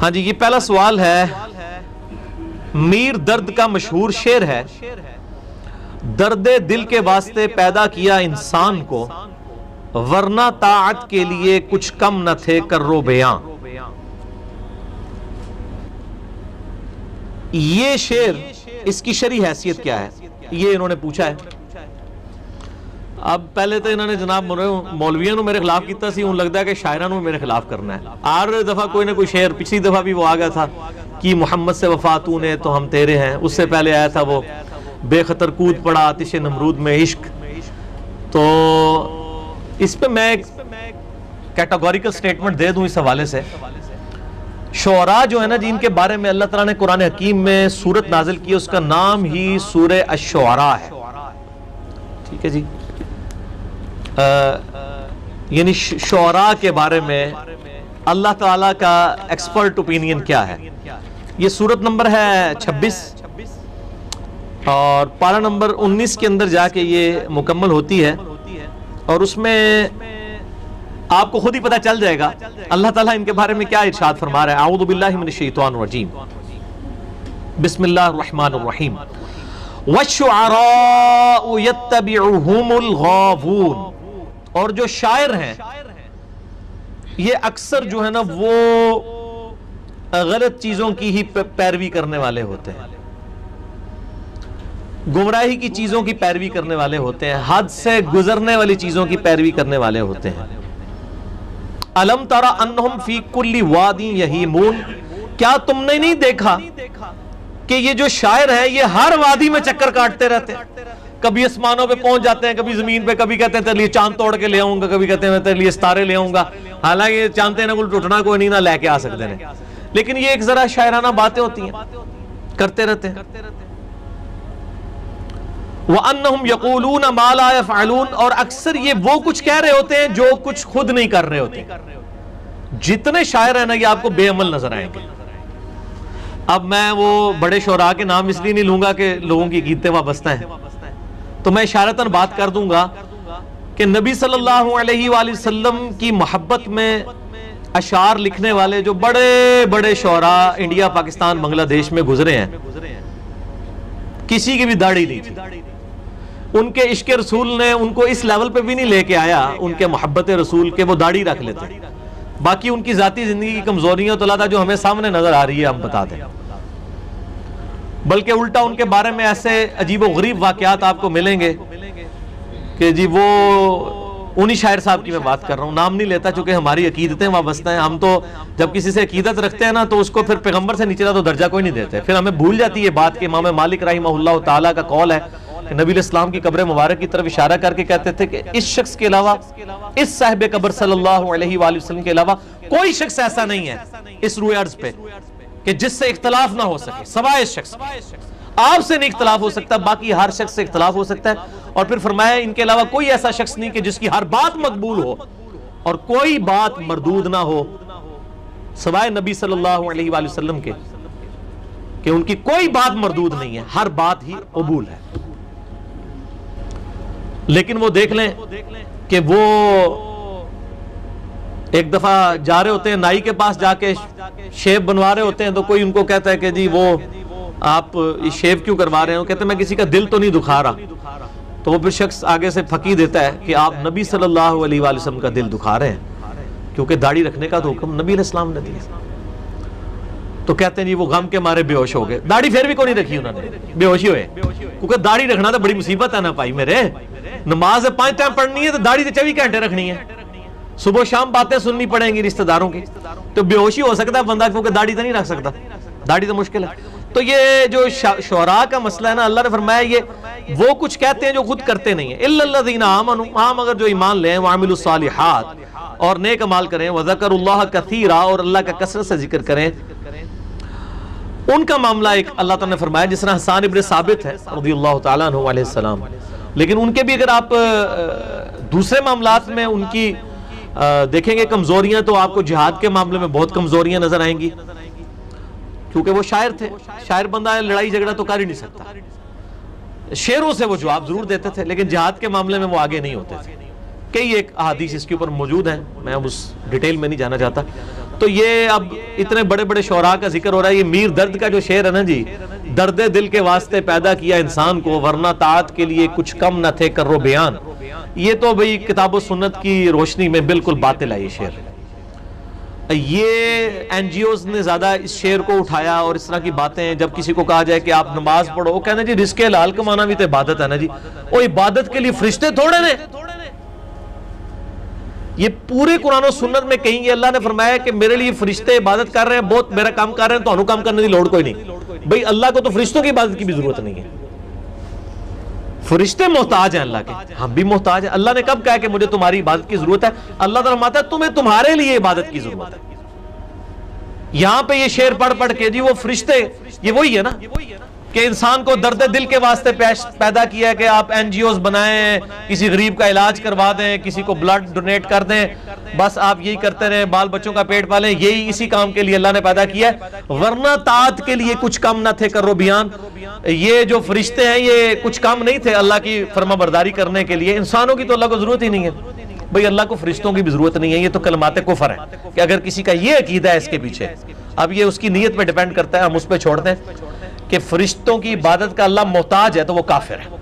ہاں جی، یہ پہلا سوال ہے، میر درد کا مشہور شعر ہے، درد دل کے واسطے پیدا کیا انسان کو، ورنہ طاعت کے لیے کچھ کم نہ تھے کرو بیاں۔ یہ شعر، اس کی شرعی حیثیت کیا ہے، یہ انہوں نے پوچھا ہے۔ اب پہلے تو انہوں نے جناب مولویوں نے میرے خلاف کیتا سی، ان لگتا ہے کہ شاعرانوں میرے خلاف کرنا ہے۔ ہر دفعہ کوئی نہ کوئی شعر، پچھلی دفعہ بھی وہ آ گیا تھا کہ محمد سے وفا تو نے تو ہم تیرے ہیں، اس سے پہلے آیا تھا وہ بے خطر کود پڑا آتش نمرود میں عشق۔ تو اس پہ میں ایک کیٹاگوریکل سٹیٹمنٹ دے دوں اس حوالے سے، شعراء جو ہے نا جی، ان کے بارے میں اللہ تعالیٰ نے قرآن حکیم میں سورت نازل کی، اس کا نام ہی سورہ الشعراء ہے، ٹھیک ہے جی۔ یعنی شعراء کے بارے میں اللہ تعالیٰ کا ایکسپرٹ اوپینین کیا ہے۔ یہ سورت نمبر ہے 26 اور پارہ نمبر 19 کے اندر جا کے یہ مکمل ہوتی ہے، اور اس میں آپ کو خود ہی پتہ چل جائے گا اللہ تعالیٰ ان کے بارے میں کیا ارشاد فرما رہا ہے۔ اعوذ باللہ من الشیطان الرجیم، بسم اللہ الرحمن الرحیم، وَالشُّعَرَاءُ يَتَّبِعُهُمُ الْغَاوُونَ، اور جو شاعر ہیں یہ اکثر جو ہے نا وہ غلط چیزوں کی ہی پیروی کرنے والے ہوتے ہیں، گمراہی کی چیزوں کی پیروی کرنے والے ہوتے ہیں، حد سے گزرنے والی چیزوں کی پیروی کرنے والے ہوتے ہیں۔ الم تری انہم فی کل واد یہیمون، کیا تم نے نہیں دیکھا کہ یہ جو شاعر ہیں یہ ہر وادی میں چکر کاٹتے رہتے ہیں، کبھی اسمانوں پہ پہنچ جاتے ہیں، کبھی زمین پہ، کبھی کہتے ہیں تیرے لیے چاند توڑ کے لے آؤں گا، کبھی کہتے ہیں میں تیرے لیے ستارے لے آؤں گا، حالانکہ چاندتے ہیں کوئی ٹوٹنا کوئی نہیں نہ لے کے آ سکتے ہیں، لیکن یہ ایک ذرا شاعرانہ باتیں ہوتی ہیں، کرتے رہتے ہیں۔ وَأَنَّهُمْ يَقُولُونَ مَا لَا يَفْعَلُونَ، اور اکثر یہ وہ کچھ کہہ رہے ہوتے ہیں جو کچھ خود نہیں کر رہے ہوتے۔ جتنے شاعر ہیں نا یہ آپ کو بے عمل نظر آئیں گے۔ اب میں وہ بڑے شعراء کے نام اس لیے نہیں لوں گا کہ لوگوں کی عقیدتیں وابستہ ہیں، تو میں اشارتاً بات کر دوں گا کہ نبی صلی اللہ علیہ وآلہ وسلم کی محبت میں اشعار لکھنے والے جو بڑے بڑے شعراء انڈیا، پاکستان، بنگلہ دیش میں گزرے ہیں، کسی کی بھی داڑھی نہیں تھی۔ ان کے عشق رسول نے ان کو اس لیول پہ بھی نہیں لے کے آیا، ان کے محبت رسول کے وہ داڑھی رکھ لیتے۔ باقی ان کی ذاتی زندگی کی کمزوریاں تو اللہ جو ہمیں سامنے نظر آ رہی ہے ہم بتا دیں، بلکہ الٹا ان کے بارے میں ایسے عجیب و غریب واقعات آپ کو ملیں گے کہ جی وہ انہی شاعر صاحب کی میں بات کر رہا ہوں، نام نہیں لیتا چونکہ ہماری عقیدتیں وابستہ ہیں۔ ہم تو جب کسی سے عقیدت رکھتے ہیں نا تو اس کو پھر پیغمبر سے نیچے تو درجہ کوئی نہیں دیتے، پھر ہمیں بھول جاتی ہے بات کہ امام مالک رحمہ اللہ تعالیٰ کا قول ہے کہ نبی علیہ السلام کی قبر مبارک کی طرف اشارہ کر کے کہتے تھے کہ اس شخص کے علاوہ، اس صاحب قبر صلی اللہ علیہ وآلہ وسلم کے علاوہ کوئی شخص ایسا نہیں ہے اس روئے ارض پہ کہ جس سے اختلاف نہ ہو سکے سوائے اس شخص۔ آپ سے نہیں اختلاف ہو سکتا، باقی ہر شخص سے اختلاف ہو سکتا ہے، اور پھر فرمایا ان کے علاوہ کوئی ایسا شخص نہیں کہ جس کی ہر بات مقبول ہو اور کوئی بات مردود نہ ہو سوائے نبی صلی اللہ علیہ وآلہ وسلم کے، کہ ان کی کوئی بات مردود نہیں ہے، ہر بات ہی قبول ہے۔ لیکن وہ دیکھ لیں کہ وہ ایک دفعہ جا رہے ہوتے ہیں نائی کے پاس، جا کے شیو بنوا رہے ہوتے ہیں، تو کوئی ان کو کہتا ہے کہ جی وہ آپ شیو کیوں کروا رہے ہیں؟ کہتے ہیں میں کسی کا دل تو نہیں دکھا رہا، تو وہ پھر شخص آگے سے پھکی دیتا ہے کہ آپ نبی صلی اللہ علیہ وآلہ وسلم کا دل دکھا رہے ہیں، کیونکہ داڑھی رکھنے کا تو حکم نبی علیہ السلام نے دیا۔ تو کہتے ہیں جی وہ غم کے مارے بے ہوش ہو گئے، داڑھی پھر بھی کوئی نہیں رکھی انہوں نے، بے ہوشی ہوئے، کیونکہ داڑھی رکھنا تو بڑی مصیبت ہے نا بھائی میرے، نماز 5 ٹائم پڑھنی ہے تو داڑھی تو 24 گھنٹے رکھنی ہے، صبح شام باتیں سننی پڑیں گی رشتہ داروں کی، تو بے ہوشی ہو سکتا ہے بندہ، کیونکہ داڑھی تو نہیں رکھ سکتا، داڑھی تو مشکل ہے۔ تو یہ جو شعراء کا مسئلہ ہے نا، اللہ نے فرمایا یہ وہ کچھ کہتے ہیں جو خود کرتے نہیں ہیں، الا الذین آمنوا، ہاں مگر جو ایمان لیں، وعملوا الصالحات، اور نیک عمال کریں، وذکروا اللہ کثیرا، اور اللہ کا کثرت سے ذکر کریں، ان کا معاملہ ایک اللہ تعالیٰ نے فرمایا جس طرح حسان ابن ثابت ہے رضی اللہ تعالیٰ عنہ علیہ السلام، لیکن ان کے بھی اگر آپ دوسرے معاملات میں ان کی دیکھیں گے کمزوریاں، تو آپ کو جہاد کے معاملے میں بہت کمزوریاں نظر آئیں گی، کیونکہ وہ شاعر تھے، شاعر بندہ لڑائی جھگڑا تو کر ہی نہیں سکتا، شعروں سے وہ جواب ضرور دیتے تھے لیکن جہاد کے معاملے میں وہ آگے نہیں ہوتے تھے۔ کئی ایک احادیث اس کے اوپر موجود ہیں، میں اس ڈیٹیل میں نہیں جانا چاہتا۔ تو یہ اب اتنے بڑے بڑے شعراء کا ذکر ہو رہا ہے. یہ میر درد کا جو شعر ہے نا جی, درد دل کے واسطے پیدا کیا انسان کو, ورنہ طاعت کے لیے کچھ کم نہ تھے کرو بیان. یہ تو بھئی کتاب و سنت کی روشنی میں بالکل باطل ہے یہ شعر. یہ این جی اوز نے زیادہ اس شعر کو اٹھایا اور اس طرح کی باتیں. جب کسی کو کہا جائے کہ آپ نماز پڑھو, وہ کہنا جی رزق حلال کمانا بھی تو عبادت ہے نا جی. وہ عبادت کے لیے فرشتے تھوڑے نے. یہ پورے قرآن و سنت میں کہیں گے اللہ نے فرمایا کہ میرے لیے فرشتے عبادت کر رہے ہیں, بہت میرا کام کر رہے ہیں, تو انہوں کام کرنے کی لوڑ کوئی نہیں. بھئی اللہ کو تو فرشتوں کی عبادت کی بھی ضرورت نہیں ہے. فرشتے محتاج ہیں اللہ کے, ہم بھی محتاج ہیں. اللہ نے کب کہا کہ مجھے تمہاری عبادت کی ضرورت ہے؟ اللہ تعالیٰ فرماتا ہے تمہیں تمہارے لیے عبادت کی ضرورت ہے. یہاں پہ یہ شعر پڑھ پڑھ کے جی وہ فرشتے, یہ وہی ہے نا کہ انسان کو درد دل کے واسطے پیدا کیا ہے کہ آپ این جی اوز بنائیں, کسی غریب کا علاج کروا دیں, کسی کو بلڈ ڈونیٹ کر دیں, بس آپ یہی کرتے رہیں, بال بچوں کا پیٹ پالیں. یہی اسی کام کے لیے اللہ نے پیدا کیا ہے, ورنہ طاعت کے لیے کچھ کم نہ تھے کرو بیان. یہ جو فرشتے ہیں یہ کچھ کم نہیں تھے اللہ کی فرما برداری کرنے کے لیے. انسانوں کی تو اللہ کو ضرورت ہی نہیں ہے. بھئی اللہ کو فرشتوں کی بھی ضرورت نہیں ہے. یہ تو کلمات کفر ہیں کہ اگر کسی کا یہ عقیدہ ہے اس کے پیچھے, اب یہ اس کی نیت پہ ڈیپینڈ کرتا ہے, ہم اس پہ چھوڑتے ہیں کہ فرشتوں کی عبادت کا اللہ محتاج ہے تو وہ کافر ہے.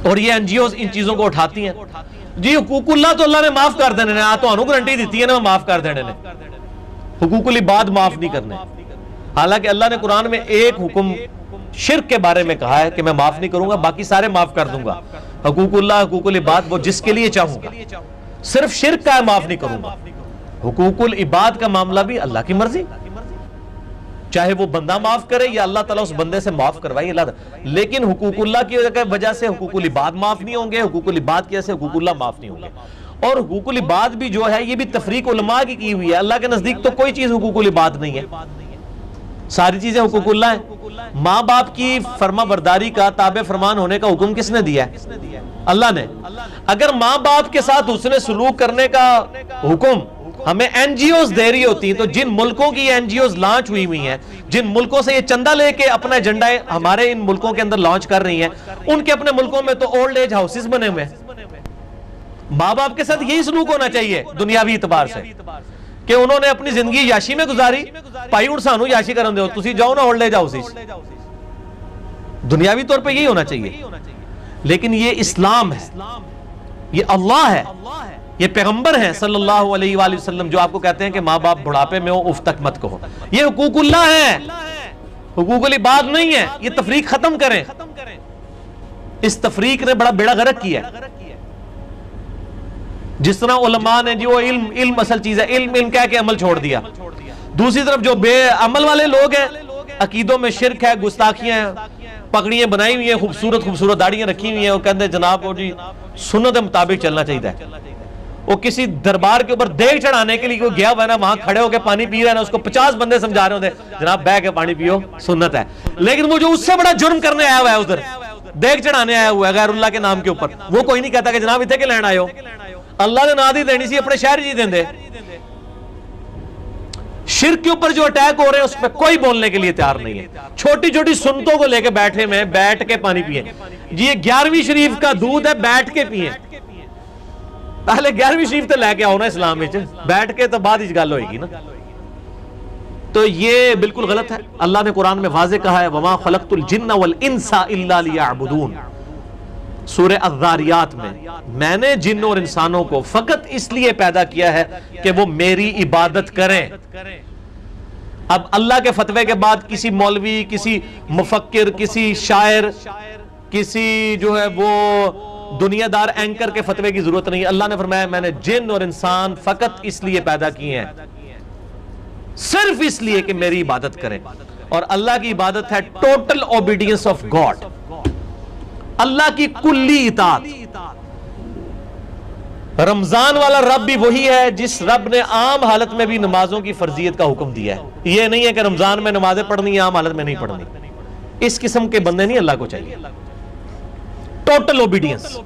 اور یہ این جی اوز ان چیزوں کو اٹھاتی ہیں جی. حقوق اللہ تو اللہ نے معاف کر دینے, تو انہوں گارنٹی دیتی ہے نا معاف کر دینے نے. حقوق العباد معاف نہیں کرنے. حالانکہ اللہ نے قرآن میں ایک حکم شرک کے بارے میں کہا ہے کہ میں معاف نہیں کروں گا, باقی سارے معاف کر دوں گا. حقوق اللہ, حقوق العباد وہ جس کے لیے چاہوں گا. صرف شرک کا ہے معاف نہیں کروں گا. حقوق العباد کا معاملہ بھی اللہ کی مرضی, چاہے وہ بندہ معاف کرے یا اللہ تعالیٰ اس بندے سے معاف کروائے اللہ تعالیٰ. لیکن حقوق اللہ کی وجہ سے حقوق العباد معاف نہیں ہوں گے, حقوق العباد کی وجہ سے حقوق اللہ معاف نہیں ہوں گے. اور حقوق العباد بھی جو ہے یہ بھی تفریق علماء کی ہوئی ہے. اللہ کے نزدیک تو کوئی چیز حقوق العباد نہیں ہے, ساری چیزیں حقوق اللہ ہیں. ماں باپ کی فرما برداری کا تابع فرمان ہونے کا حکم کس نے دیا ہے؟ اللہ نے. اگر ماں باپ کے ساتھ حسن سلوک کرنے کا حکم ہمیں این جی اوز دے رہی ہوتی ہیں, تو جن ملکوں کی این جی اوز لانچ ہوئی ہیں, جن ملکوں سے یہ چندہ لے کے اپنا ایجنڈا ہمارے ان ملکوں کے اندر لانچ کر رہی ہیں, ان کے اپنے ملکوں میں تو اولڈ ایج ہاؤسز بنے ہوئے ہیں. ماں باپ کے ساتھ یہی سلوک ہونا چاہیے دنیاوی اعتبار سے کہ انہوں نے اپنی زندگی یاشی میں گزاری, پائی اڑ سانو یاشی کرن دو, تسی جاؤ نا اولڈ ایج ہاؤسز. دنیاوی طور پہ یہی ہونا چاہیے. لیکن یہ اسلام ہے, یہ اللہ ہے, یہ پیغمبر ہیں صلی اللہ علیہ وآلہ وسلم جو آپ کو کہتے ہیں کہ ماں باپ بڑھاپے میں ہو اف تک مت کہو. یہ حقوق اللہ ہے, حقوق العباد نہیں ہے. یہ تفریق ختم کریں. اس تفریق نے بڑا بیڑا غرق کیا ہے. جس طرح علماء نے جو علم اصل چیز ہے, علم کہہ کے عمل چھوڑ دیا. دوسری طرف جو بے عمل والے لوگ ہیں, عقیدوں میں شرک ہے, گستاخیاں ہیں, پگڑیاں بنائی ہوئی ہیں, خوبصورت داڑیاں رکھی ہوئی ہیں, وہ کہتے ہیں جناب وہ جی سنت مطابق چلنا چاہیے. وہ کسی دربار کے اوپر دیگ چڑھانے کے لیے کوئی گیا ہوا ہے نا, وہاں کھڑے ہو کے پانی پی رہا ہے نا, اس کو 50 بندے سمجھا رہے ہوتے ہیں جناب بہ کے پانی پیو سنت ہے. لیکن وہ جو اس سے بڑا جرم کرنے آیا ہوا ہے, ادھر دیگ چڑھانے آیا ہوا ہے غیر اللہ کے نام کے اوپر, وہ کوئی نہیں کہتا کہ جناب اتنے کے لین آئے ہو. اللہ نے نہ دی دینی سی, اپنے شہر جی دیں دے. شرک کے اوپر جو اٹیک ہو رہے ہیں اس پہ کوئی بولنے کے لیے تیار نہیں ہے. چھوٹی چھوٹی سنتوں کو لے کے بیٹھے میں بیٹھ کے پانی پیئے. جی یہ 11ویں شریف کا دودھ ہے, بیٹھ کے پیئے. پہلے 11ویں شریف تو لے کے آؤ نا اسلام میں, بیٹھ کے تو بعد ہی گل ہوئے گی نا. تو یہ بالکل غلط ہے. اللہ نے قرآن میں واضح کہا ہے وَمَا خَلَقْتُ الْجِنَّ وَالْإِنسَ إِلَّا لِيَعْبُدُونَ. سورہ الذاریات میں نے جن اور انسانوں کو فقط اس لیے پیدا کیا ہے کہ وہ میری عبادت کریں. اب اللہ کے فتوے کے بعد کسی مولوی, کسی مفکر, کسی شاعر, کسی جو ہے وہ دنیا دار اینکر کے فتوے کی ضرورت نہیں. اللہ نے فرمایا میں نے جن اور انسان فقط اس لیے پیدا کیے ہیں, صرف اس لیے کہ میری عبادت کریں. اور اللہ کی عبادت ہے ٹوٹل اوبیڈینس آف گاڈ, اللہ کی کلی اطاعت. رمضان والا رب بھی وہی ہے جس رب نے عام حالت میں بھی نمازوں کی فرضیت کا حکم دیا ہے. یہ نہیں ہے کہ رمضان میں نمازیں پڑھنی, عام حالت میں نہیں پڑھنی. اس قسم کے بندے نہیں اللہ کو چاہیے. Total obedience.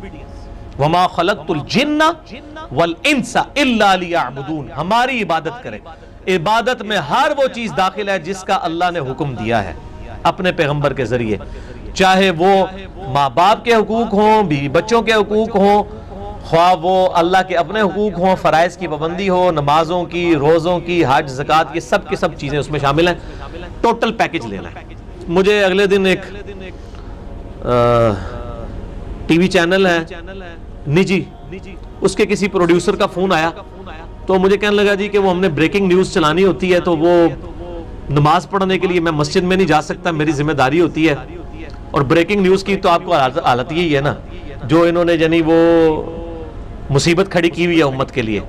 وما خلقت الجن والانس الا لیعبدون. ہماری عبادت کریں. عبادت میں ہر وہ چیز داخل ہے جس کا اللہ نے حکم دیا ہے اپنے پیغمبر کے ذریعے, چاہے وہ ماں باپ کے حقوق ہوں, بیوی بچوں کے حقوق ہوں, خواہ وہ اللہ کے اپنے حقوق ہوں، فرائض کی پابندی ہو، نمازوں کی، روزوں کی، حج، زکوٰۃ کی، سب چیزیں اس میں شامل ہیں. ٹوٹل پیکج لینا ہے. مجھے اگلے دن ایک ٹی وی چینل ہے نجی، اس کے کسی پروڈیوسر کا فون آیا تو مجھے کہنے لگا جی کہ وہ ہم نے بریکنگ نیوز چلانی ہوتی ہے، تو وہ نماز پڑھنے کے لیے میں مسجد میں نہیں جا سکتا، میری ذمہ داری ہوتی ہے. اور بریکنگ نیوز کی تو آپ کو حالت یہی ہے نا، جو انہوں نے یعنی وہ مصیبت کھڑی کی ہوئی ہے امت کے لیے،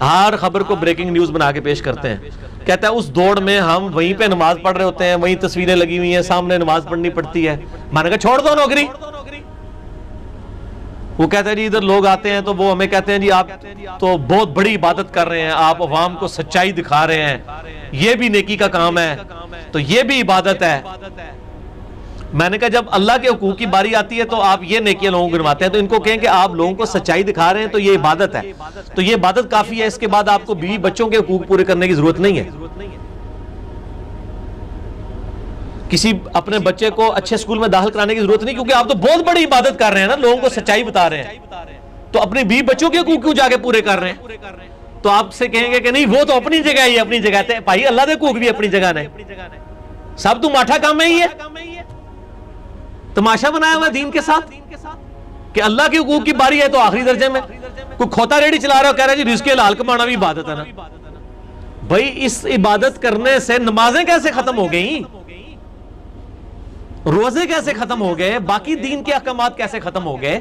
ہر خبر کو بریکنگ نیوز بنا کے پیش کرتے ہیں. کہتا ہے اس دوڑ میں ہم وہیں پہ نماز پڑھ رہے ہوتے ہیں، وہیں تصویریں لگی ہوئی ہیں، سامنے نماز پڑھنی پڑتی ہے. میں نے کہا چھوڑ دو نوکری. وہ کہتا ہے جی ادھر لوگ آتے ہیں تو وہ ہمیں کہتے ہیں جی آپ تو بہت بڑی عبادت کر رہے ہیں، آپ عوام کو سچائی دکھا رہے ہیں، یہ بھی نیکی کا کام ہے، تو یہ بھی عبادت ہے. میں نے کہا جب اللہ کے حقوق کی باری آتی ہے تو آپ یہ نیکیاں لوگوں کو گنواتے ہیں، تو ان کو کہیں کہ آپ لوگوں کو سچائی دکھا رہے ہیں تو یہ عبادت ہے، تو یہ عبادت کافی ہے، اس کے بعد آپ کو بیوی بچوں کے حقوق پورے کرنے کی ضرورت نہیں ہے. کسی اپنے بچے کو اچھے اسکول میں داخل کرانے کی ضرورت نہیں، کیونکہ آپ تو بہت بڑی عبادت کر رہے ہیں نا، لوگوں کو سچائی بتا رہے ہیں، تو اپنی بیوی بچوں کے حقوق کیوں جا کے پورے کر رہے ہیں؟ تو آپ سے کہیں گے کہ نہیں وہ تو اپنی جگہ ہی اپنی جگہ ہے. بھائی اللہ دے حقوق بھی اپنی جگہ نے، سب تو ماٹھا کام ہی ہے، تماشا بنایا ہوا دین کے ساتھ کہ اللہ کے حقوق کی باری ہے تو آخری درجے میں کوئی کھوتا ریڑی چلا رہا ہے کہہ رہا ہے جی رزق حلال کمانا بھی عبادت ہے نا. بھائی اس عبادت کرنے سے نمازیں کیسے ختم ہو گئیں، روزے کیسے ختم ہو گئے، باقی دین کے احکامات کیسے ختم ہو گئے؟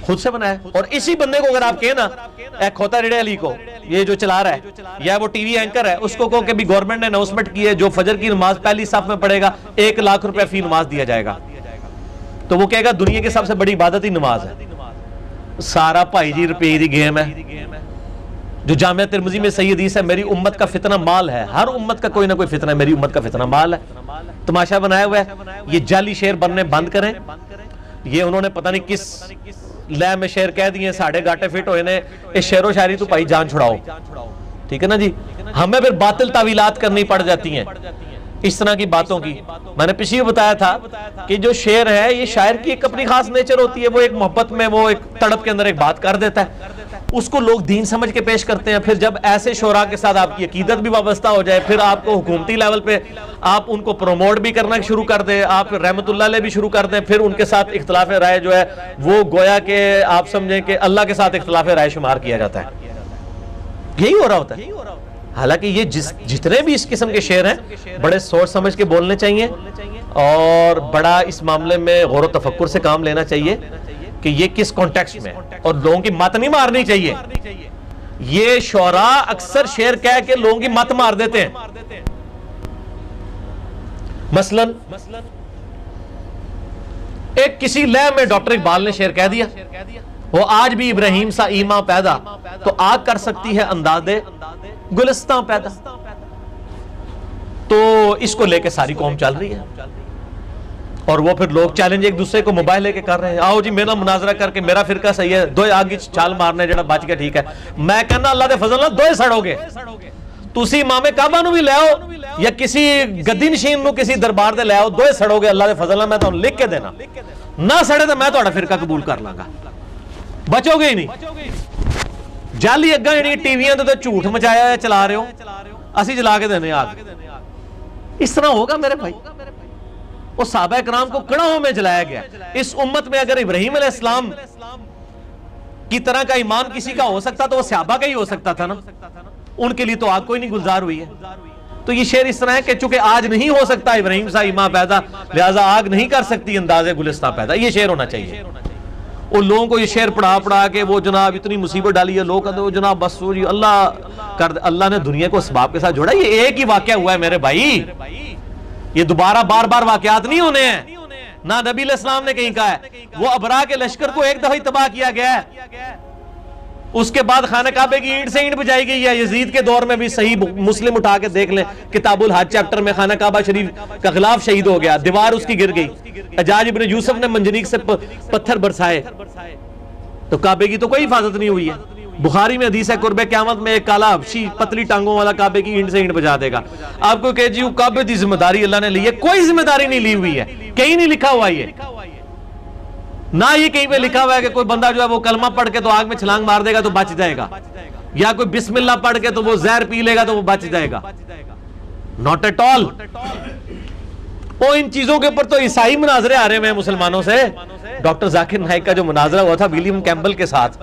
خود سے بنایا. اور اسی بندے کو اگر آپ کہیں نا اے کھوتا ریڑے علی کو، یہ جو چلا رہا ہے یا وہ ٹی وی اینکر ہے، اس کو کہو کہ بھی گورنمنٹ نے اناؤنسمنٹ کی ہے جو فجر کی نماز پہلی صف میں پڑھے گا 1 لاکھ روپے فی نماز دیا جائے گا، تو وہ کہے گا دنیا کی سب سے بڑی عبادت ہی نماز ہے. سارا بھائی جی روپے دی گیم ہے. جو جامعہ ترمذی میں صحیح حدیث ہے میری امت کا فتنہ مال ہے، ہر امت کا کوئی نہ کوئی فتنہ ہے، میری امت کا فتنہ مال ہے. تماشا بنایا ہوا ہے. یہ جعلی شعر بننے بند کریں. یہ انہوں نے پتہ نہیں کس لے میں شعر کہہ دیے، ساڑھے گاٹے فٹ ہوئے نے، اس شعر و شاعری تو بھائی جان چھڑاؤ، ٹھیک ہے نا جی. ہمیں پھر باطل تعویلات کرنی پڑ جاتی ہیں اس طرح کی باتوں کی. میں نے پچھلی بتایا تھا کہ جو شعر ہے یہ شاعر کی ایک اپنی خاص نیچر ہوتی ہے، وہ ایک محبت میں وہ ایک تڑپ کے اندر ایک بات کر دیتا ہے، اس کو لوگ دین سمجھ کے پیش کرتے ہیں. پھر جب ایسے شعراء کے ساتھ آپ کی عقیدت بھی وابستہ ہو جائے، پھر آپ کو حکومتی لیول پہ آپ ان کو پروموٹ بھی کرنا شروع کر دیں، آپ رحمت اللہ علیہ بھی شروع کر دیں، پھر ان کے ساتھ اختلاف رائے جو ہے وہ گویا کہ آپ سمجھیں کہ اللہ کے ساتھ اختلاف رائے شمار کیا جاتا ہے. یہی ہو رہا ہوتا ہے. حالانکہ یہ جتنے بھی اس قسم کے شعر ہیں بڑے سوچ سمجھ کے بولنے چاہیے اور بڑا اس معاملے میں غور و تفکر سے کام لینا چاہیے کہ یہ کس کانٹیکسٹ میں، اور لوگوں کی مت نہیں مارنی چاہیے. یہ شعراء اکثر شعر کہہ کے لوگوں کی مت مار دیتے ہیں. مثلا ایک کسی لے میں ڈاکٹر اقبال نے شعر کہہ دیا، وہ آج بھی ابراہیم سا ایماں پیدا تو آگ کر سکتی ہے انداز گلستان پیدا. تو اس کو لے کے ساری قوم چل رہی ہے اور وہ پھر لوگ چیلنج ایک دوسرے کو موبائل لے کے کر رہے ہیں، آؤ جی میرا مناظرہ کر کے میرا فرقہ صحیح ہے، دو آگے چھال مارنے جڑا بچ گیا ٹھیک ہے. میں کہنا اللہ دے فضل نال دو سڑو گے. تسی امام کعبہ نو بھی لے آؤ یا کسی گدی نشین نو کسی دربار دے لے آؤ، دو سڑو گے اللہ دے فضل نال. میں تو لکھ کے دینا، نہ سڑے تو میں تہاڈا فرقہ قبول کر لاں گا، بچو گے ہی نہیں. جعلی اگاں جڑی ٹی ویاں تے جھوٹ مچایا ہے چلا رہے ہو، اسی جلا کے دینے آگ. اس طرح ہوگا میرے بھائی. وہ صحابہ کرام کو کڑاہوں میں جلایا گیا. اس امت میں اگر ابراہیم علیہ السلام کی طرح کا ایمان کسی کا ہو سکتا تو وہ صحابہ کا ہی ہو سکتا تھا نا. ان کے لیے تو آگ کوئی نہیں گلزار ہوئی ہے. تو یہ شعر اس طرح ہے کہ چونکہ آج نہیں ہو سکتا ابراہیم سا ایمان پیدا، لہذا آگ نہیں کر سکتی انداز گلستان پیدا. یہ شعر ہونا چاہیے. اور لوگوں کو یہ شعر پڑھا کے وہ جناب اتنی مصیبت ڈالی ہے، لوگ کہتے ہیں جناب بس وہ جی اللہ نے دنیا کو اسباب کے ساتھ جوڑا. یہ ایک ہی واقعہ ہوا ہے میرے بھائی، یہ دوبارہ بار بار واقعات نہیں ہونے ہیں. نہ نبی علیہ السلام نے کہیں کہا ہے وہ ابرا کے لشکر کو ایک دفعہ تباہ کیا گیا ہے، اس کے بعد خانہ کعبے کی اینٹ سے اینٹ بجائی گئی ہے. یزید کے دور میں بھی صحیح مسلم اٹھا کے دیکھ لیں، کتاب الحج چیپٹر میں خانہ کعبہ شریف کا غلاف شہید ہو گیا، دیوار اس کی گر گئی، حجاج ابن یوسف نے منجنیق سے پتھر برسائے، تو کعبے کی تو کوئی حفاظت نہیں ہوئی ہے. بخاری میں حدیث ہے قرب قیامت میں ایک کالا حبشی پتلی ٹانگوں والا کعبے کی اینٹ سے اینٹ بجا دے گا. آپ کو کہ جی کعبے کی ذمہ داری اللہ نے لی ہے، کوئی ذمہ داری نہیں لی ہوئی ہے، کہیں نہیں لکھا ہوا یہ. نہ یہ کہیں پہ لکھا ہوا ہے کہ کوئی بندہ جو ہے وہ کلمہ پڑھ کے تو آگ میں چھلانگ مار دے گا تو بچ جائے گا، یا کوئی بسم اللہ پڑھ کے تو وہ زہر پی لے گا تو وہ بچ جائے گا. Not at all. وہ ان چیزوں کے اوپر تو عیسائی مناظرے آ رہے ہیں مسلمانوں سے. ڈاکٹر ذاکر نائک کا جو مناظرہ ہوا تھا ولیم کیمبل کے ساتھ،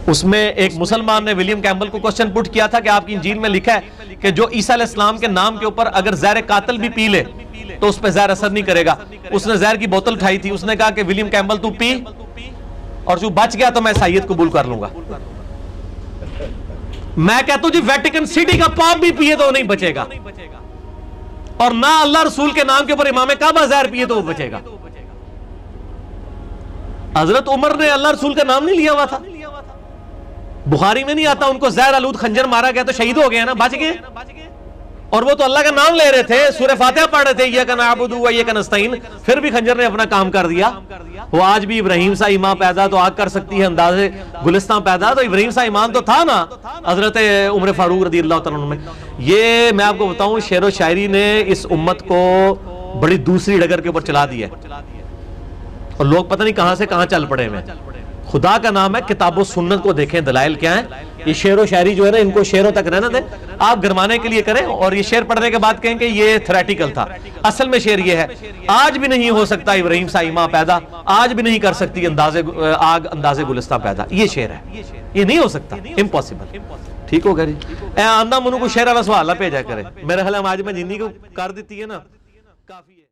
اس میں ایک مسلمان نے ولیم کیمبل کو کوسچن پٹ کیا تھا کہ آپ کی انجیل میں لکھا ہے کہ جو عیسیٰ علیہ السلام کے نام کے اوپر اگر زہر قاتل بھی پی لے تو اس پہ زہر اثر نہیں کرے گا. اس نے زہر کی بوتل اٹھائی تھی، اس نے کہا کہ ولیم کیمبل تو پی، اور جو بچ گیا تو میں عیسائیت قبول کر لوں گا. میں کہتا ہوں جی ویٹیکن سٹی کا پاپ بھی پیے تو وہ نہیں بچے گا، اور نہ اللہ رسول کے نام کے اوپر امام کعبہ زہر پیے تو وہ بچے گا. حضرت عمر نے اللہ رسول کا نام نہیں لیا ہوا تھا؟ بخاری میں نہیں آتا ان کو زہر آلود خنجر مارا گیا تو شہید ہو گئے نا، بچ گئے. اور وہ تو اللہ کا نام لے رہے تھے، سورہ فاتحہ پڑھ رہے تھے، ایاک نعبد و ایاک نستعین، پھر بھی خنجر نے اپنا کام کر دیا. وہ آج بھی ابراہیم سا ایمان پیدا تو آگ کر سکتی ہے اندازے گلستان پیدا، تو ابراہیم سا ایمان تو تھا نا حضرت عمر فاروق رضی اللہ تعالیٰ عنہ میں. یہ میں آپ کو بتاؤں شعر و شاعری نے اس امت کو بڑی دوسری ڈگر کے اوپر چلا دیا ہے، اور لوگ پتہ نہیں کہاں سے کہاں چل پڑے ہیں. خدا کا نام ہے، کتاب و سنت کو دیکھیں، دلائل کیا ہیں. یہ شعر و شاعری جو ہے نا ان کو شعروں تک رہنا دیں، آپ گرمانے کے لیے کریں، اور یہ شعر پڑھنے کے بعد کہیں کہ یہ تھریٹیکل تھا. اصل میں شعر یہ ہے، آج بھی نہیں ہو سکتا ابراہیم سا ایمان پیدا، آج بھی نہیں کر سکتی آگ اندازے گلستان پیدا. یہ شعر ہے، یہ نہیں ہو سکتا، امپاسبل. ٹھیک ہوگا جی. اے آندہ منو کو شعر والا سوال بھیجا کرے، میرے خیال میں آج میں جنی کو کر دیتی ہے نا کافی ہے.